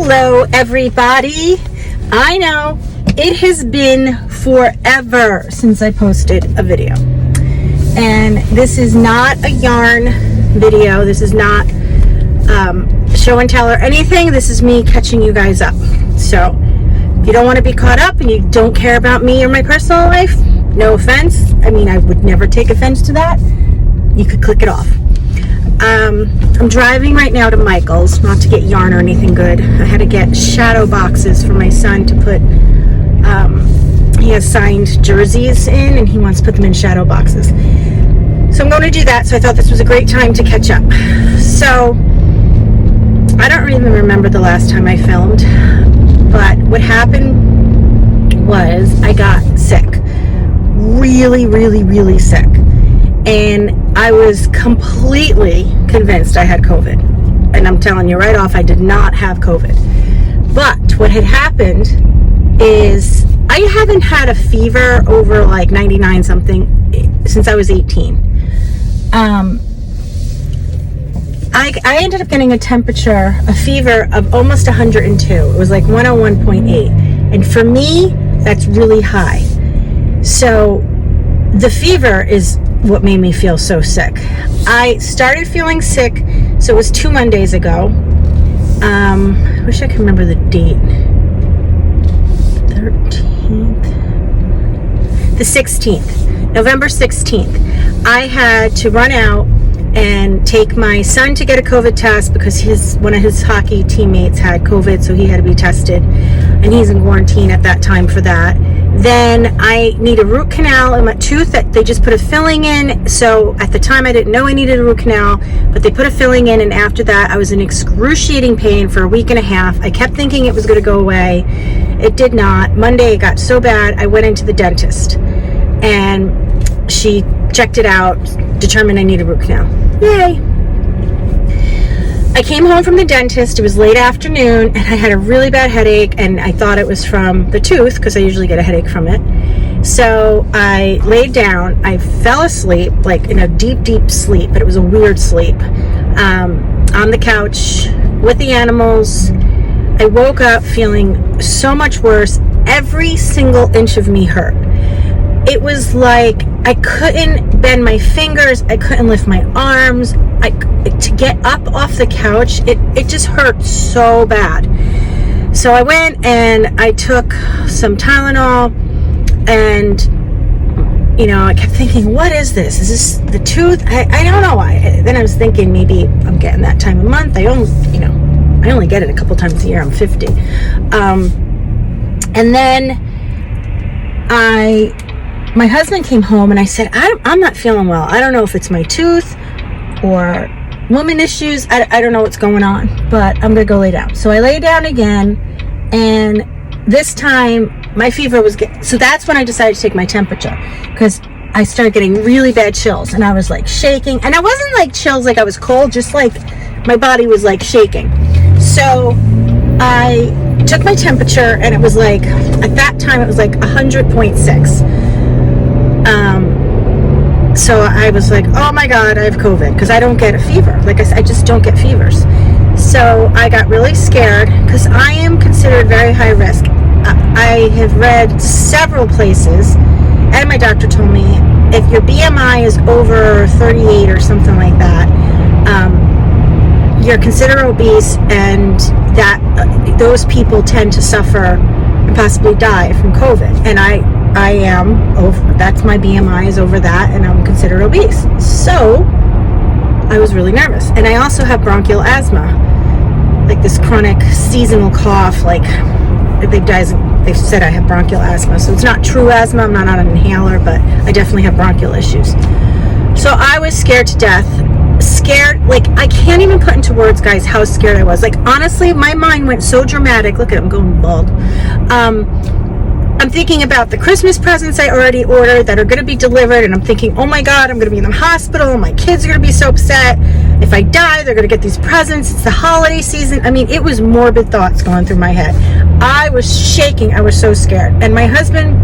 Hello everybody. I know it has been forever since I posted a video, and this is not a yarn video. This is not show and tell or anything. This is me catching you guys up. So if you don't want to be caught up and you don't care about me or my personal life, no offense. I mean, I would never take offense to that. You could click it off. I'm driving right now to Michael's, not to get yarn or anything good. I had to get shadow boxes for my son to put, he has signed jerseys in and he wants to put them in shadow boxes. So I'm going to do that, so I thought this was a great time to catch up. So, I don't even remember the last time I filmed, but what happened was I got sick. Really, really, really sick. And I was completely convinced I had COVID. And I'm telling you right off, I did not have COVID. But what had happened is I haven't had a fever over like 99 something since I was 18. I ended up getting a fever of almost 102. It was like 101.8. And for me, that's really high. So the fever is what made me feel so sick. I started feeling sick, so it was 2 Mondays ago. I wish I could remember the date. 13th. The 16th. November 16th. I had to run out and take my son to get a COVID test because one of his hockey teammates had COVID, so he had to be tested. And he's in quarantine at that time for that. Then I need a root canal in my tooth that they just put a filling in. So at the time I didn't know I needed a root canal, but they put a filling in, and after that I was in excruciating pain for a week and a half. I kept thinking it was going to go away. It did not. Monday it got so bad I went into the dentist and she checked it out, determined I need a root canal. Yay! I came home from the dentist. It was late afternoon and I had a really bad headache, and I thought it was from the tooth because I usually get a headache from it. So I laid down. I fell asleep, like in a deep, deep sleep, but it was a weird sleep, on the couch with the animals. I woke up feeling so much worse. Every single inch of me hurt. It was like I couldn't bend my fingers. I couldn't lift my arms. To get up off the couch, it just hurt so bad. So I went and I took some Tylenol, and I kept thinking, what is this? Is this the tooth? I don't know why. Then I was thinking maybe I'm getting that time of month. I only get it a couple times a year. I'm 50. And then my husband came home and I said, I'm not feeling well. I don't know if it's my tooth or woman issues. I don't know what's going on, but I'm gonna go lay down. So I lay down again, and this time my fever was so that's when I decided to take my temperature, because I started getting really bad chills and I was like shaking, and I wasn't like chills like I was cold, just like my body was like shaking. So I took my temperature and it was like, at that time it was like 100.6. So I was like, oh my God, I have COVID, because I don't get a fever. Like I said, I just don't get fevers. So I got really scared because I am considered very high risk. I have read several places, and my doctor told me if your BMI is over 38 or something like that, you're considered obese, and that those people tend to suffer and possibly die from COVID. And I am over, that's my BMI is over that, and I'm considered obese. So I was really nervous. And I also have bronchial asthma, like this chronic seasonal cough. Like they've said I have bronchial asthma. So it's not true asthma. I'm not on an inhaler, but I definitely have bronchial issues. So I was scared to death. Scared, like I can't even put into words, guys, how scared I was. Like honestly, my mind went so dramatic. Look at it, I'm going bald. I'm thinking about the Christmas presents I already ordered that are going to be delivered, and I'm thinking, oh my God, I'm going to be in the hospital, and my kids are going to be so upset. If I die, they're going to get these presents. It's the holiday season. I mean, it was morbid thoughts going through my head. I was shaking. I was so scared. And my husband,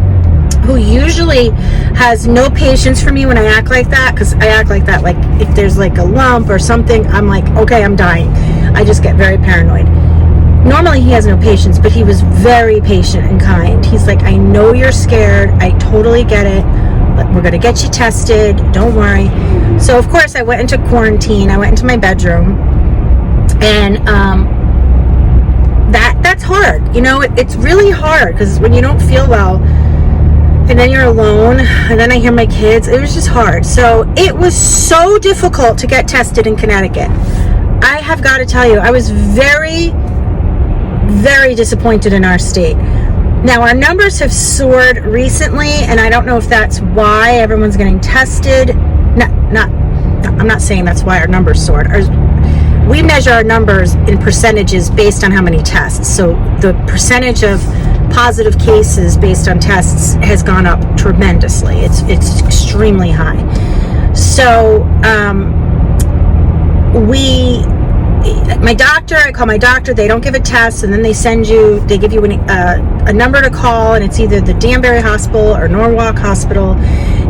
who usually has no patience for me when I act like that, because I act like that, like if there's like a lump or something, I'm like, okay, I'm dying. I just get very paranoid. normally he has no patience, but he was very patient and kind. He's like, I know you're scared. I totally get it. But we're going to get you tested. Don't worry. So, of course, I went into quarantine. I went into my bedroom. And that's hard. You know, it's really hard because when you don't feel well and then you're alone and then I hear my kids, it was just hard. So it was so difficult to get tested in Connecticut. I have got to tell you, I was very, very disappointed in our state. Now, our numbers have soared recently, and I don't know if that's why everyone's getting tested. I'm not saying that's why our numbers soared. We measure our numbers in percentages based on how many tests. So the percentage of positive cases based on tests has gone up tremendously. It's extremely high. So I call my doctor, they don't give a test, and then they give you a number to call, and it's either the Danbury Hospital or Norwalk Hospital.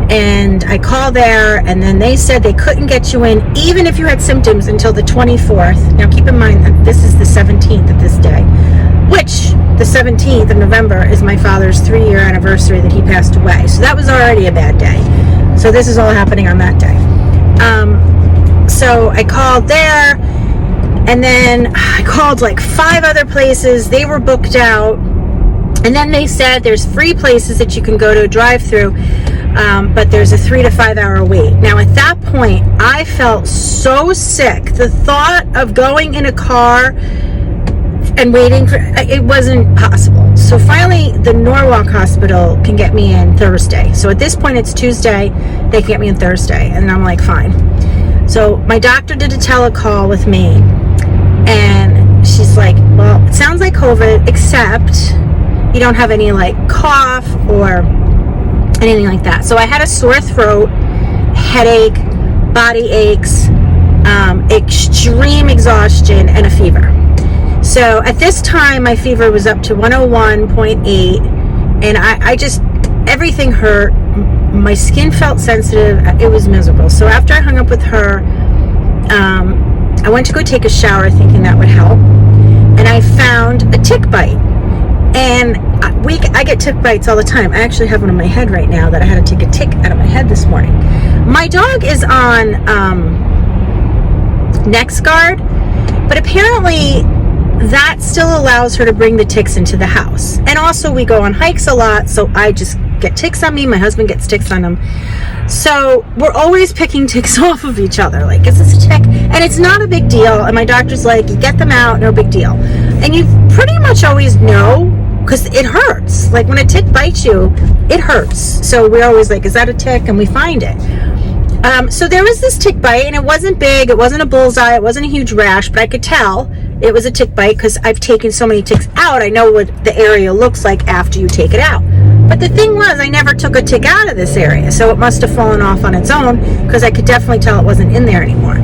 And I call there, and then they said they couldn't get you in even if you had symptoms until the 24th. Now keep in mind that this is the 17th of this day, which the 17th of November is my father's 3-year anniversary that he passed away. So that was already a bad day. So this is all happening on that day. So I called there, and then I called like 5 other places. They were booked out. And then they said there's free places that you can go to drive through, but there's a 3 to 5 hour wait. Now at that point, I felt so sick. The thought of going in a car and waiting it wasn't possible. So finally, the Norwalk Hospital can get me in Thursday. So at this point, it's Tuesday. They can get me in Thursday. And I'm like, fine. So my doctor did a telecall with me, and she's like, well, it sounds like COVID, except you don't have any like cough or anything like that. So I had a sore throat, headache, body aches, extreme exhaustion, and a fever. So at this time, my fever was up to 101.8, and I just, everything hurt. My skin felt sensitive. It was miserable. So after I hung up with her, I went to go take a shower thinking that would help, and I found a tick bite. And I get tick bites all the time. I actually have one in my head right now that I had to take a tick out of my head this morning. My dog is on NexGard, but apparently that still allows her to bring the ticks into the house. And also we go on hikes a lot, so I just get ticks on me. My husband gets ticks on him. So we're always picking ticks off of each other. Like, is this a tick? And it's not a big deal. And my doctor's like, you get them out, no big deal. And you pretty much always know, because it hurts. Like when a tick bites you, it hurts. So we're always like, is that a tick? And we find it. So there was this tick bite, and it wasn't big. It wasn't a bullseye. It wasn't a huge rash, but I could tell it was a tick bite because I've taken so many ticks out. I know what the area looks like after you take it out. But the thing was, I never took a tick out of this area, so it must have fallen off on its own because I could definitely tell it wasn't in there anymore.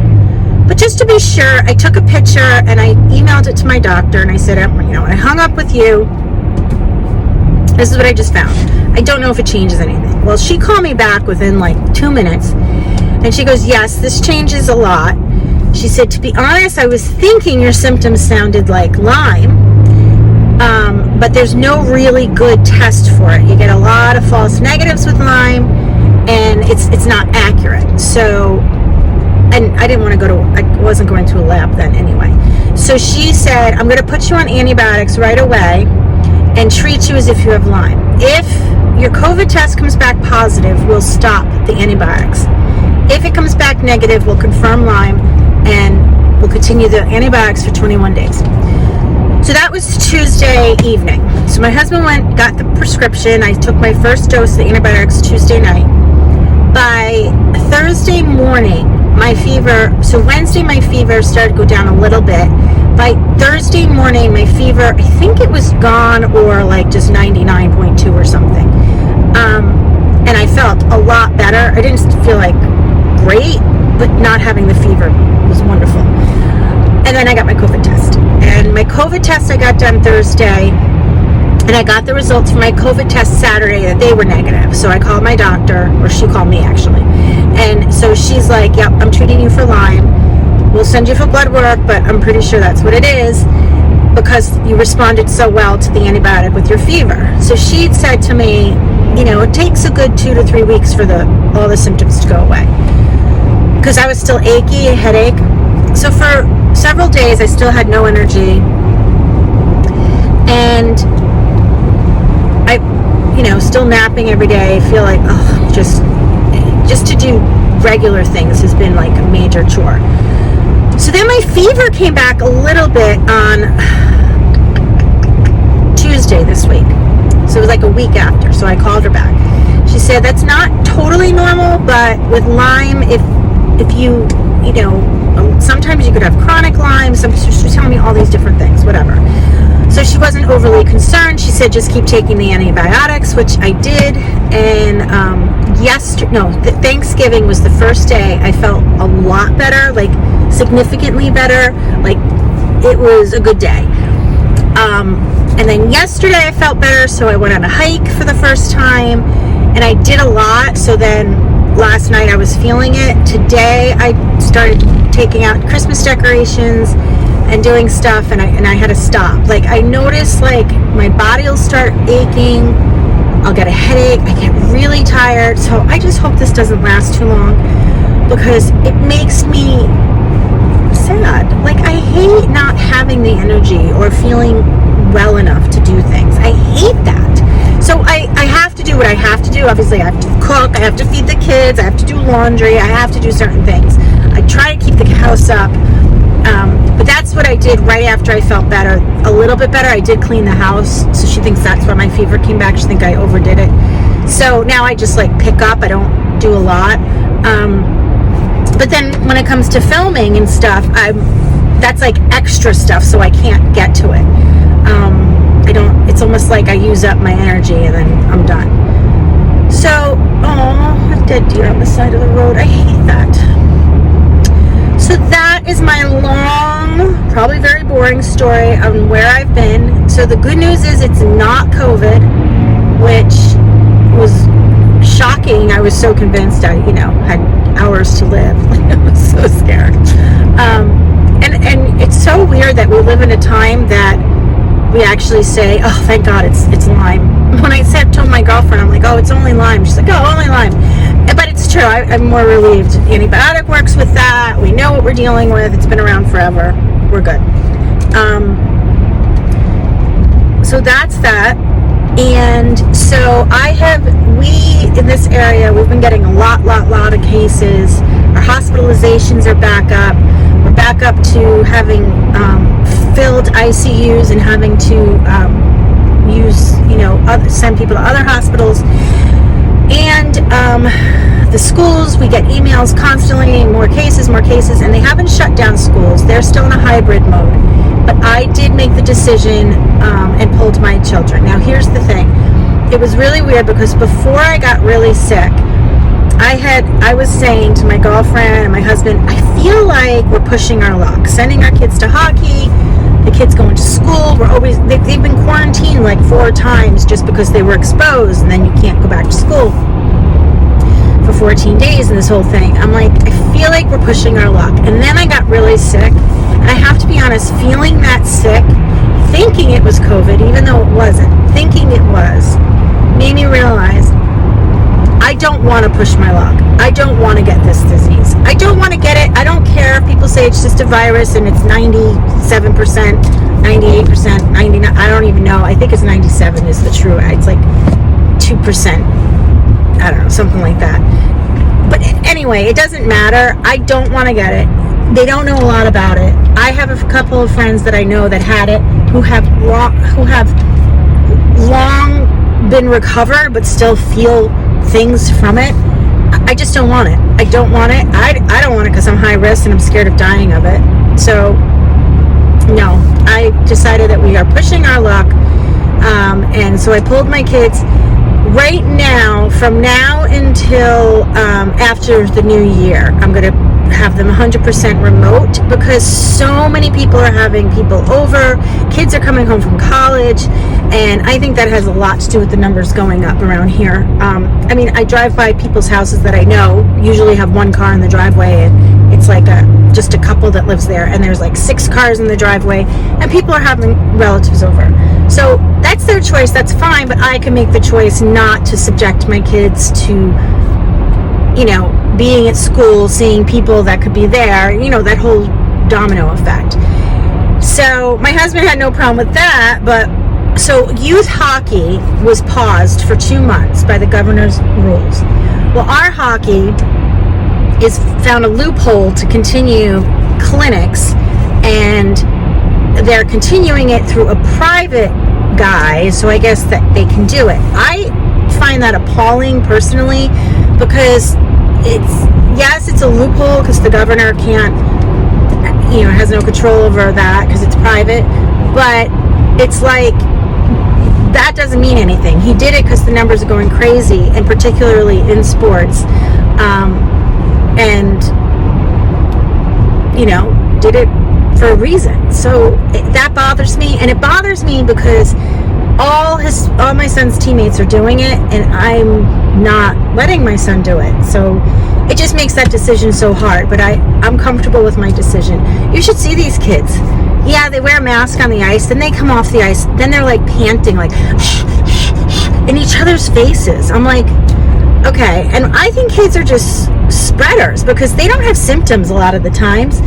But just to be sure, I took a picture and I emailed it to my doctor, and I said, I hung up with you. This is what I just found. I don't know if it changes anything. Well, she called me back within like 2 minutes, and she goes, yes, this changes a lot. She said, to be honest, I was thinking your symptoms sounded like Lyme, but there's no really good test for it. You get a lot of false negatives with Lyme, and it's not accurate. So, and I wasn't going to a lab then anyway. So she said, I'm going to put you on antibiotics right away and treat you as if you have Lyme. If your COVID test comes back positive, we'll stop the antibiotics. If it comes back negative, we'll confirm Lyme, and we'll continue the antibiotics for 21 days. So that was Tuesday evening. So my husband got the prescription. I took my first dose of the antibiotics Tuesday night. By Thursday morning, Wednesday my fever started to go down a little bit. By Thursday morning, my fever, I think it was gone, or like just 99.2 or something. And I felt a lot better. I didn't feel like great, but not having the fever was wonderful. And then I got my COVID test. And my COVID test I got done Thursday, and I got the results from my COVID test Saturday that they were negative. So I called my doctor, or she called me actually. And so she's like, yep, I'm treating you for Lyme. We'll send you for blood work, but I'm pretty sure that's what it is. because you responded so well to the antibiotic with your fever. So she'd said to me, you know, it takes a good 2 to 3 weeks for all the symptoms to go away, because I was still achy, a headache. So for several days I still had no energy, and I, you know, still napping every day. I feel like, oh, just to do regular things has been like a major chore. So then my fever came back a little bit on Tuesday this week. So it was like a week after. So I called her back. She said that's not totally normal, but with Lyme, if you know, sometimes you could have chronic Lyme. She was telling me all these different things, whatever. So she wasn't overly concerned. She said just keep taking the antibiotics, which I did. And Thanksgiving was the first day I felt a lot better, like significantly better. Like it was a good day. And then yesterday I felt better, so I went on a hike for the first time, and I did a lot. So then last night I was feeling it. Today I started taking out Christmas decorations and doing stuff, and I had to stop. Like I noticed like my body will start aching, I'll get a headache, I get really tired. So I just hope this doesn't last too long, because it makes me sad. Like I hate not having the energy or feeling well enough to do things. I hate that. So I have to do what I have to do. Obviously I have to cook, I have to feed the kids, I have to do laundry, I have to do certain things. I try to keep the house up. But that's what I did right after I felt better, a little bit better. I did clean the house, so she thinks that's why my fever came back. She thinks I overdid it. So now I just like pick up. I don't do a lot. But then when it comes to filming and stuff, that's like extra stuff, so I can't get to it. It's almost like I use up my energy and then I'm done. So, a dead deer on the side of the road. I hate that. So that is my long, probably very boring story on where I've been. So the good news is it's not COVID, which was shocking. I was so convinced I, had hours to live. I was so scared. And it's so weird that we live in a time that we actually say, oh, thank God it's Lyme. When I told my girlfriend, I'm like, oh, it's only Lyme. She's like, oh, only Lyme. But it's true. I'm more relieved. Antibiotic works with that. We know what we're dealing with. It's been around forever. We're good. So that's that. And so we in this area, we've been getting a lot of cases. Our hospitalizations are back up. We're back up to having filled ICUs and having to send people to other hospitals. And the schools, we get emails constantly, more cases, and they haven't shut down schools. They're still in a hybrid mode. But I did make the decision and pulled my children. Now, here's the thing. It was really weird because before I got really sick, I was saying to my girlfriend and my husband, I feel like we're pushing our luck, sending our kids to hockey, the kids going to school. They've been quarantined like 4 times just because they were exposed, and then you can't go back to school for 14 days and this whole thing. I'm like, I feel like we're pushing our luck. And then I got really sick, and I have to be honest, feeling that sick, thinking it was COVID, even though it wasn't, thinking it was, made me realize I don't want to push my luck. I don't want to get this disease. I don't want to get it. I don't care if people say it's just a virus and it's 97%, 98%, 99%. I don't even know. I think it's 97 is the true. It's like 2%. I don't know, something like that. But anyway, it doesn't matter. I don't want to get it. They don't know a lot about it. I have a couple of friends that I know that had it, who have long been recovered but still feel things from it. I just don't want it. I don't want it. I don't want it because I'm high risk and I'm scared of dying of it. So no, I decided that we are pushing our luck, and so I pulled my kids. Right now, from now until after the new year, I'm going to have them 100% remote because so many people are having people over. Kids are coming home from college, and I think that has a lot to do with the numbers going up around here. I drive by people's houses that I know usually have one car in the driveway, and It's like just a couple that lives there, and there's like 6 cars in the driveway, and people are having relatives over. So that's their choice, that's fine, but I can make the choice not to subject my kids to, you know, being at school, seeing people that could be there, you know, that whole domino effect. So my husband had no problem with that, but so youth hockey was paused for 2 months by the governor's rules. Well, our hockey is found a loophole to continue clinics, and they're continuing it through a private guy, so I guess that they can do it. I find that appalling personally, because it's a loophole because the governor can't, you know, has no control over that because it's private, but it's like, that doesn't mean anything. He did it because the numbers are going crazy, and particularly in sports, and, you know, did it for a reason. So that bothers me, and it bothers me because all my son's teammates are doing it, and I'm not letting my son do it. So it just makes that decision so hard, but I'm comfortable with my decision. You should see these kids. Yeah, they wear a mask on the ice, then they come off the ice, then they're like panting, like in each other's faces. I'm like, okay. And I think kids are just spreaders because they don't have symptoms a lot of the times,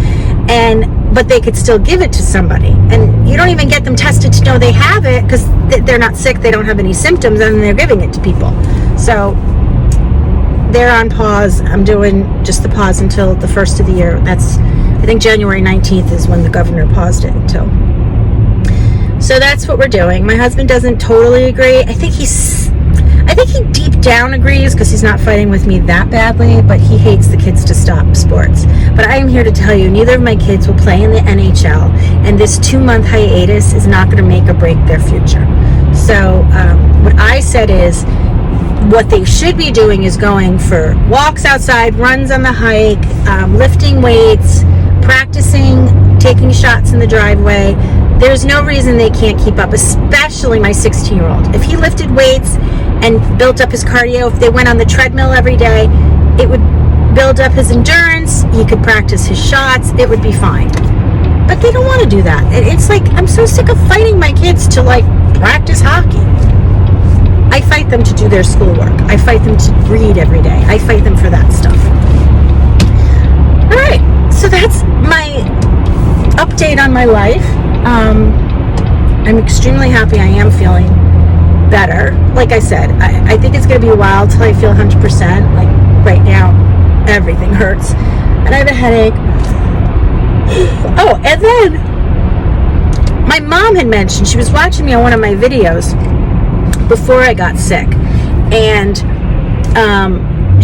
but they could still give it to somebody, and you don't even get them tested to know they have it because they're not sick, they don't have any symptoms, and they're giving it to people. So they're on pause. I'm doing just the pause until the first of the year. I think January 19th is when the governor paused it until. So that's what we're doing. My husband doesn't totally agree. I think he deep down agrees because he's not fighting with me that badly, but he hates the kids to stop sports. But I am here to tell you, neither of my kids will play in the NHL, and this 2-month hiatus is not going to make or break their future. So what I said is, what they should be doing is going for walks outside, runs on the hike, lifting weights, practicing, taking shots in the driveway. There's no reason they can't keep up, especially my 16-year-old. If he lifted weights and built up his cardio, if they went on the treadmill every day, it would build up his endurance. He could practice his shots. It would be fine. But they don't want to do that. It's like, I'm so sick of fighting my kids to like practice hockey. I fight them to do their schoolwork. I fight them to read every day. I fight them for that stuff. All right, so that's my update on my life. I'm extremely happy. I am feeling better. Like I said, I think it's going to be a while till I feel 100%. Like right now, everything hurts. And I have a headache. Oh, and then my mom had mentioned, she was watching me on one of my videos before I got sick, and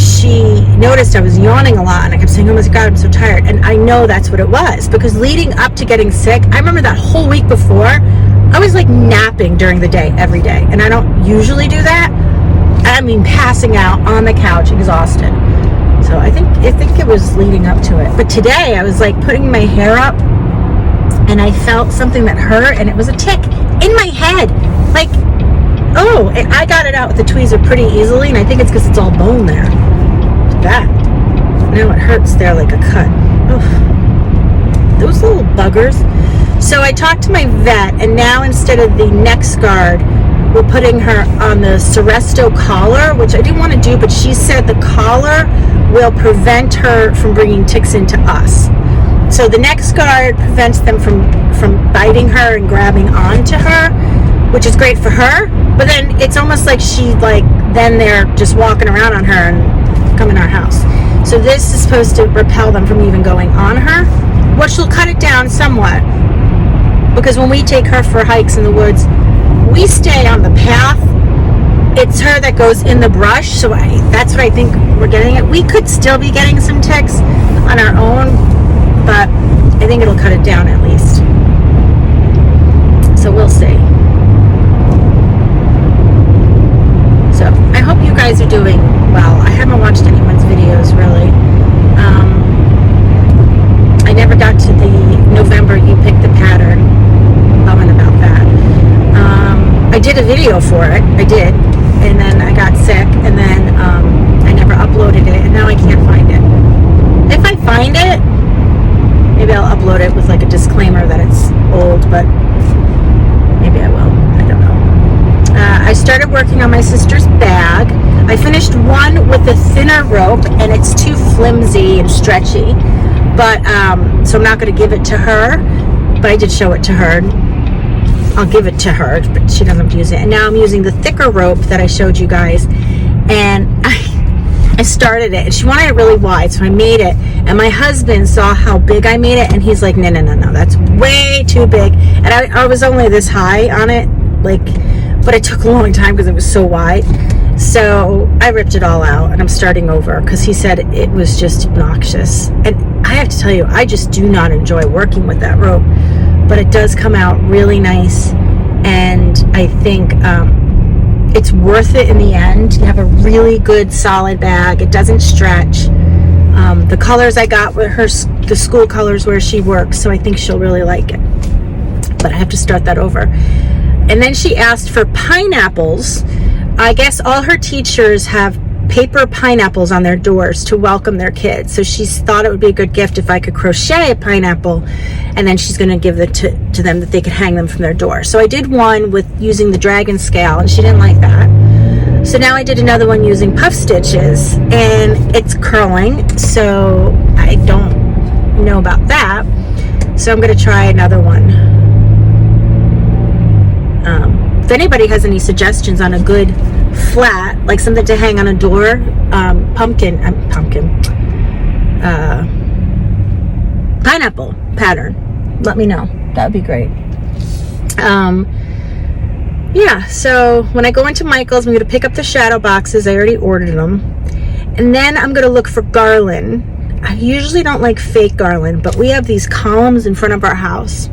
she noticed I was yawning a lot, and I kept saying, oh my God, I'm so tired. And I know that's what it was, because leading up to getting sick, I remember that whole week before, I was like napping during the day every day, and I don't usually do that. I mean, passing out on the couch, exhausted. So I think it was leading up to it. But today I was like putting my hair up, and I felt something that hurt, and it was a tick in my head. Like, oh, I got it out with the tweezer pretty easily, and I think it's because it's all bone there. That. Now it hurts there like a cut. Ugh. Those little buggers. So I talked to my vet, and now instead of the NexGard, we're putting her on the Seresto collar, which I didn't want to do, but she said the collar will prevent her from bringing ticks into us. So the NexGard prevents them from biting her and grabbing onto her, which is great for her. But then it's almost like then they're just walking around on her and come in our house. So this is supposed to repel them from even going on her, which will cut it down somewhat. Because when we take her for hikes in the woods, we stay on the path. It's her that goes in the brush, so that's what I think we're getting at. We could still be getting some ticks on our own, but I think it'll cut it down at least. So we'll see. So I hope you guys are doing well. I haven't watched anyone's videos really. I never got to the November You Pick the Pattern. Bumming about that. I did a video for it. I did. And then I got sick, and then I never uploaded it, and now I can't find it. If I find it, Maybe I'll upload it with like a disclaimer that it's old, but maybe I will. I don't know. I started working on my sister's bag. I finished one with a thinner rope, and it's too flimsy and stretchy. But so I'm not going to give it to her. But I did show it to her. I'll give it to her, but she doesn't use it. And now I'm using the thicker rope that I showed you guys, and I started it, and she wanted it really wide, so I made it. And my husband saw how big I made it, and he's like, no, that's way too big. And I was only this high on it, like, but it took a long time because it was so wide. So I ripped it all out, and I'm starting over because he said it was just obnoxious. And I have to tell you, I just do not enjoy working with that rope, but it does come out really nice, and I think it's worth it in the end. You have a really good solid bag. It doesn't stretch. The colors I got were the school colors where she works, so I think she'll really like it. But I have to start that over. And then she asked for pineapples. I guess all her teachers have paper pineapples on their doors to welcome their kids. So she thought it would be a good gift if I could crochet a pineapple, and then she's going to give it to them that they could hang them from their door. So I did one with using the dragon scale, and she didn't like that. So now I did another one using puff stitches, and it's curling, so I don't know about that. So I'm going to try another one. If anybody has any suggestions on a good flat, like something to hang on a door, pineapple pattern, let me know. That would be great. Yeah, so when I go into Michael's, I'm going to pick up the shadow boxes. I already ordered them. And then I'm going to look for garland. I usually don't like fake garland, but we have these columns in front of our house.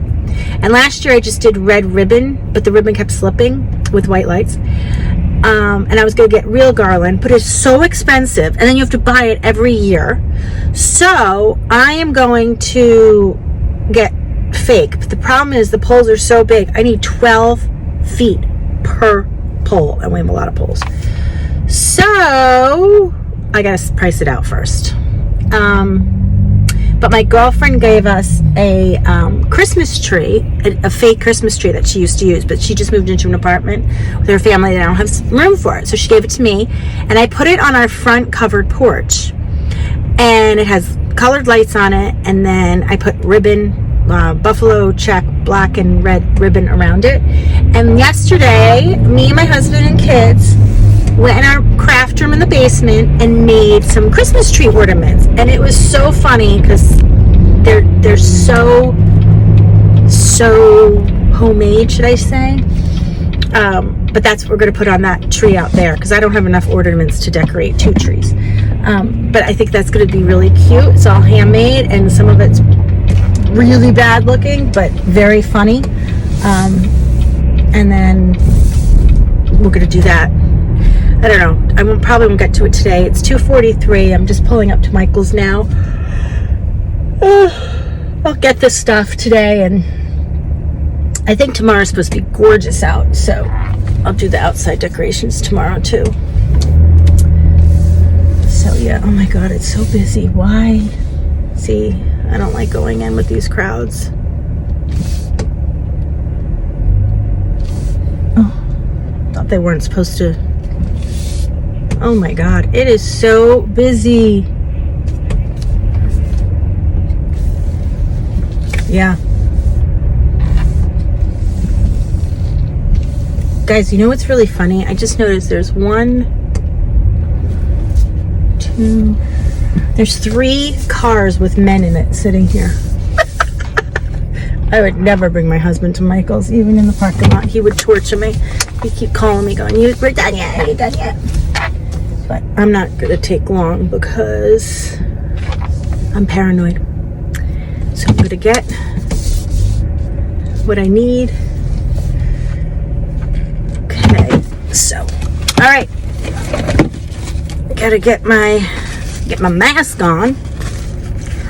And last year I just did red ribbon, but the ribbon kept slipping with white lights. And I was going to get real garland, but it's so expensive, and then you have to buy it every year. So I am going to get fake, but the problem is the poles are so big. I need 12 feet per pole, and we have a lot of poles. So I got to price it out first. But my girlfriend gave us a Christmas tree, a fake Christmas tree that she used to use, but she just moved into an apartment with her family. They don't have room for it. So she gave it to me, and I put it on our front covered porch. And it has colored lights on it, and then I put ribbon, buffalo check, black and red ribbon around it. And yesterday, me and my husband and kids went in our craft room in the basement and made some Christmas tree ornaments, and it was so funny because they're so homemade, should I say? But that's what we're going to put on that tree out there because I don't have enough ornaments to decorate 2 trees. But I think that's going to be really cute. It's all handmade, and some of it's really bad looking but very funny. And then we're going to do that. I don't know. I probably won't get to it today. It's 2:43. I'm just pulling up to Michael's now. I'll get this stuff today, and I think tomorrow's supposed to be gorgeous out, so I'll do the outside decorations tomorrow too. So yeah, oh my god, it's so busy. Why? See, I don't like going in with these crowds. Oh, thought they weren't supposed to. Oh my god, it is so busy. Yeah. Guys, you know what's really funny? I just noticed there's 3 cars with men in it sitting here. I would never bring my husband to Michael's, even in the parking lot. He would torture me. He'd keep calling me going, we're done yet, are you done yet? But I'm not going to take long because I'm paranoid. So I'm going to get what I need. Okay, so, all right. Gotta get my mask on.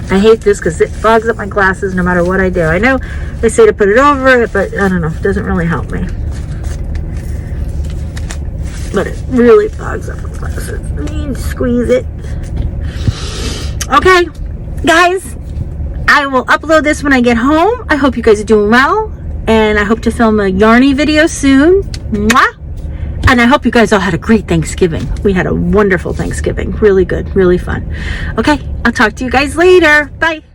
I hate this because it fogs up my glasses no matter what I do. I know they say to put it over it, but I don't know. It doesn't really help me. But it really fogs up my glasses. I mean, squeeze it. Okay, guys, I will upload this when I get home. I hope you guys are doing well, and I hope to film a yarny video soon. Mwah! And I hope you guys all had a great Thanksgiving. We had a wonderful Thanksgiving. Really good, really fun. Okay, I'll talk to you guys later. Bye.